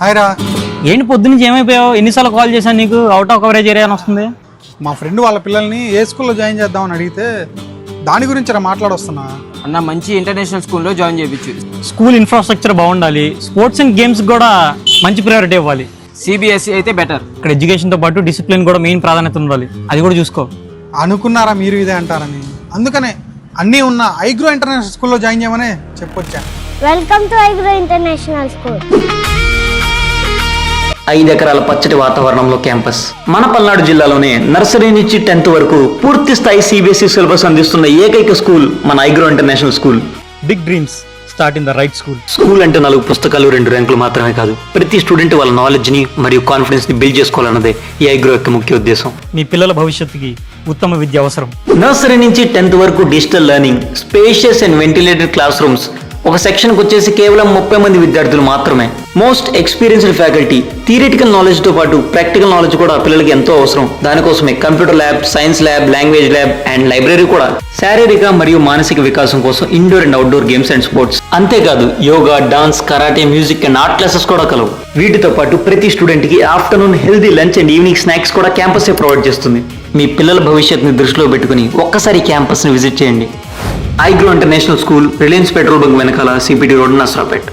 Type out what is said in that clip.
Hi రా. ఏంటి పొద్దున్నుంచి ఏమైపోయావు? ఎన్నిసార్లు కాల్ చేశాను నీకు? అవుట్ ఆఫ్ కవరేజ్ ఏరియా అని వస్తుంది. మా ఫ్రెండ్ వాళ్ళ పిల్లల్ని ఏ స్కూల్లో జాయిన్ చేద్దామని అడిగితే దాని గురించి రా మాట్లాడొస్తున్నా. అన్న మంచి ఇంటర్నేషనల్ స్కూల్లో జాయిన్ చేయించు. స్కూల్ ఇన్ఫ్రాస్ట్రక్చర్ బాగుండాలి, స్పోర్ట్స్ అండ్ గేమ్స్ కూడా మంచి ప్రయారిటీ ఇవ్వాలి. సిబిఎస్ఈ అయితే బెటర్. ఇక్కడ ఎడ్యుకేషన్తో పాటు డిసిప్లిన్ కూడా మెయిన్ ప్రాధాన్యత ఉండాలి, అది కూడా చూసుకో. అనుకున్నారా మీరు ఇదే అంటారని? అందుకనే అన్నీ ఉన్న ఐగ్రో ఇంటర్నేషనల్ స్కూల్లో జాయిన్ చేయమని చెప్పొచ్చా. Welcome to iGrow international school. 5 ఎకరాల పచ్చటి వాతావరణంలో క్యాంపస్. మన పల్నాడు జిల్లాలోనే నర్సరీ నుంచి 10th వరకు పూర్తి స్థాయి సిబిఎస్ఈ సిలబస్ అందిస్తున్న ఏకైక స్కూల్ మన iGrow international school. Big dreams start in the right school. School అంటే 4 పుస్తకాలు 2 ర్యాంకులు మాత్రమే కాదు, ప్రతి స్టూడెంట్ వాళ్ళ నాలెడ్జ్ ని మరియు కాన్ఫిడెన్స్ ని బిల్డ్ చేసుకోవాలన్నదే ఈ ఐగ్రో యొక్క ముఖ్య ఉద్దేశం. మీ పిల్లల భవిష్యత్తుకి ఉత్తమ విద్య అవసరం. నర్సరీ నుంచి 10th వరకు digital learning, spacious and ventilated class rooms. ఒక సెక్షన్కి వచ్చేసి కేవలం 30 మంది విద్యార్థులు మాత్రమే. Most experienced faculty. థియరిటికల్ నాలెడ్జ్తో పాటు ప్రాక్టికల్ నాలెడ్జ్ కూడా పిల్లలకి ఎంతో అవసరం. దానికోసమే computer lab, science lab, language lab and library కూడా. శారీరక మరియు మానసిక వికాసం కోసం indoor and outdoor games and sports. అంతేకాదు yoga, dance, karate, music and art classes కూడా కలవు. వీటితో పాటు ప్రతి స్టూడెంట్కి afternoon healthy lunch and evening snacks కూడా క్యాంపసే ప్రొవైడ్ చేస్తుంది. మీ పిల్లల భవిష్యత్తుని దృష్టిలో పెట్టుకుని ఒక్కసారి క్యాంపస్ని విజిట్ చేయండి. IGrow international school, Reliance petrol bunk వెనకాల, సిపిటి రోడ్, నసరాపేట్.